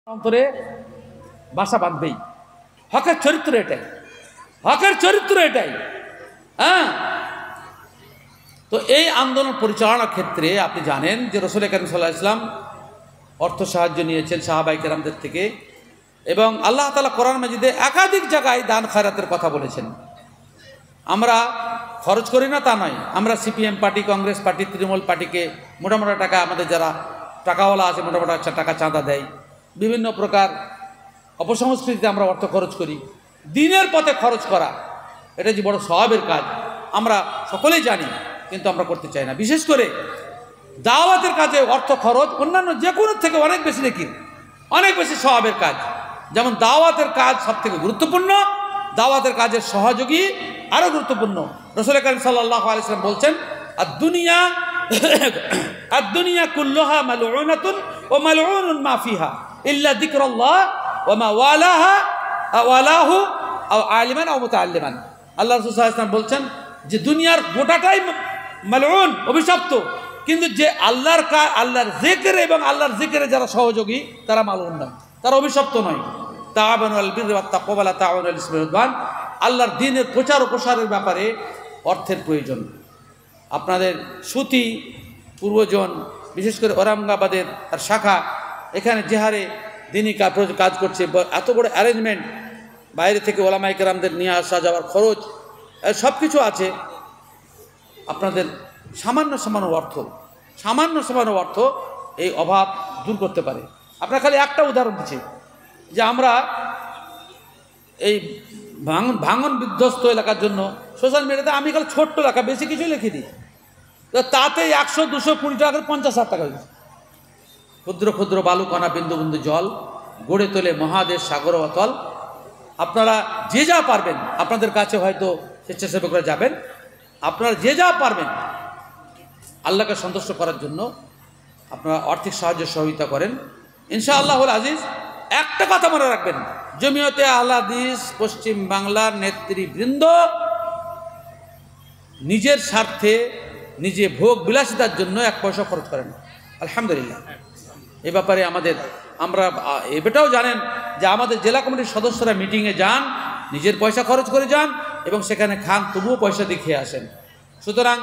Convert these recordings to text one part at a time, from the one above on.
অন্তরে বাসা বাঁধবেই। হকের চরিত্র এটাই, হকের চরিত্র এটাই। হ্যাঁ, তো এই আন্দোলন পরিচালনার ক্ষেত্রে আপনি জানেন যে রাসূল কারীম সাল্লাল্লাহু আলাইহি ওয়াসাল্লাম অর্থ সাহায্য নিয়েছেন সাহাবায়ে কেরামদের থেকে, এবং আল্লাহ তাআলা কোরআন মাজিদে একাধিক জায়গায় দান খয়রাতের কথা বলেছেন। আমরা খরচ করি না তা নয়, আমরা CPM party, Congress party, Trinamool পার্টিকে মোটা মোটা টাকা, আমাদের যারা টাকাওয়ালা আছে মোটা মোটা টাকা চাঁদা দেয়, বিভিন্ন প্রকার অপসংস্কৃতিতে আমরা অর্থ খরচ করি। দিনের পথে খরচ করা এটা যে বড় সওয়াবের কাজ আমরা সকলেই জানি, কিন্তু আমরা করতে চাই না। বিশেষ করে দাওয়াতের কাজে অর্থ খরচ অন্যান্য যে কোনো থেকে অনেক বেশি নেকি, অনেক বেশি সওয়াবের কাজ। যেমন দাওয়াতের কাজ সব থেকে গুরুত্বপূর্ণ, দাওয়াতের কাজের সহযোগী আরও গুরুত্বপূর্ণ। রাসূল কারীম সাল্লাল্লাহু আলাইহি ওয়াসাল্লাম বলছেন, আদ-দুনিয়া কুল্লুহা মালউনাতুন ওয়া মালউনুন মা ফিহা ইল্লা যিকরাল্লাহ ওয়া মা ওয়ালাহু আও আলিমান আও মুতাআল্লিমান। আল্লাহ রাসূল সাল্লাল্লাহু আলাইহি ওয়াসাল্লাম বলছেন যে দুনিয়ার গোটাটাই মালউন, অভিশপ্ত, কিন্তু যে আল্লাহর জিকির এবং আল্লাহর জিকিরে যারা সহযোগী তারা মালউন নয়, তারা অভিশপ্ত নয়। তাআওয়ানু আলাল বিররি ওয়াত তাকওয়া ওয়া লা তাআওয়ানু আলাল ইসমি ওয়াল উদওয়ান। আল্লাহর দ্বীনের প্রচার ও প্রসারের ব্যাপারে অর্থের প্রয়োজন। আপনাদের সুতি পূর্বজন, বিশেষ করে ঔরঙ্গাবাদের তার শাখা, এখানে যে হারে দ্বীনি কাজ করছে, এত বড় অ্যারেঞ্জমেন্ট, বাইরে থেকে ওলামায়ে কেরামদের নিয়ে আসা যাওয়ার খরচ, সব কিছু আছে। আপনাদের সামান্য সামান্য অর্থ এই অভাব দূর করতে পারে। আপনার খালি একটা উদাহরণ দিচ্ছি যে আমরা এই ভাঙন বিধ্বস্ত এলাকার জন্য সোশ্যাল মিডিয়াতে আমি খালি ছোট্ট লেখা, বেশি কিছু লিখে দিই, তো তাতে 100-200 কোটি টাকা 50,000 টাকা হয়েছে। ক্ষুদ্র ক্ষুদ্র বালুকণা বিন্দু বিন্দু জল গড়ে তোলে মহাদেশ সাগর অতল। আপনারা যে যা পারবেন, আপনাদের কাছে হয়তো স্বেচ্ছাসেবকরা যাবেন, আপনারা যে যা পারবেন আল্লাহকে সন্তুষ্ট করার জন্য আপনারা আর্থিক সাহায্য সহযোগিতা করেন, ইনশাআল্লাহুল আজিজ। একটা কথা মনে রাখবেন, জমিয়তে আহলে হাদিস পশ্চিম বাংলার নেতৃবৃন্দ নিজের স্বার্থে, নিজে ভোগ বিলাসিতার জন্য এক পয়সা খরচ করেন। আলহামদুলিল্লাহ। এ ব্যাপারে আমরা এটাও জানেন যে আমাদের জেলা কমিটির সদস্যরা মিটিংয়ে যান, নিজের পয়সা খরচ করে যান এবং সেখানে খান, তবুও পয়সা দিয়ে খেয়ে আসেন। সুতরাং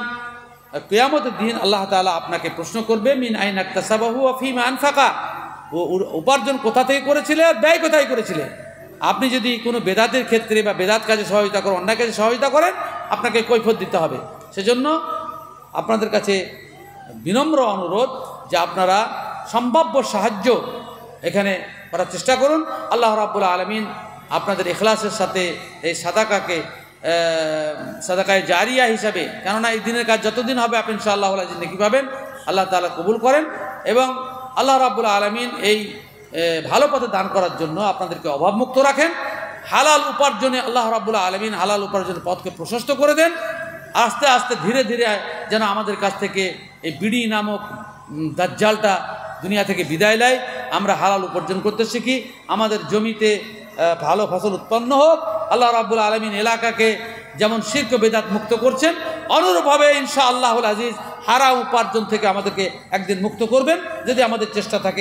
কিয়ামতের দিন আল্লাহ তাআলা আপনাকে প্রশ্ন করবে, মিন আইনা ইকতাসাবাহু ওয়া ফীমা আনফাকা, ও উপার্জন কোথা থেকে করেছিলে, ব্যয় কোথায় করেছিলে। আপনি যদি কোনো বেদাতের ক্ষেত্রে বা বেদাত কাজে সহযোগিতা করেন, অন্যায় কাজে সহযোগিতা করেন, আপনাকে কৈফিয়ত দিতে হবে। সেজন্য আপনাদের কাছে বিনম্র অনুরোধ যে আপনারা সম্ভাব্য সাহায্য এখানে করার চেষ্টা করুন। আল্লাহ রাব্বুল আলামিন আপনাদের ইখলাসের সাথে এই সাদাকায়ে জারিয়া হিসাবে, কেননা এই দিনের কাজ যতদিন হবে আপনি ইনশাআল্লাহ নেকি পাবেন, আল্লাহ তাআলা কবুল করেন। এবং আল্লাহ রাব্বুল আলামিন এই ভালো পথে দান করার জন্য আপনাদেরকে অভাবমুক্ত রাখেন। হালাল উপার্জনে আল্লাহ রাব্বুল আলামিন হালাল উপার্জনের পথকে প্রশস্ত করে দেন। আস্তে আস্তে ধীরে ধীরে যেন আমাদের কাছ থেকে এই বিড়ি নামক দাজ্জালটা দুনিয়া থেকে বিদায় নেয়, আমরা হালাল উপার্জন করতে শিখি, আমাদের জমিতে ভালো ফসল উৎপন্ন হোক। আল্লাহ রাব্বুল আলামিন এলাকাকে যেমন শিরক বেদাত মুক্ত করছেন, অনুরূপভাবে ইনশাআল্লাহুল আজিজ হারাম উপার্জন থেকে আমাদেরকে একদিন মুক্ত করবেন, যদি আমাদের চেষ্টা থাকে।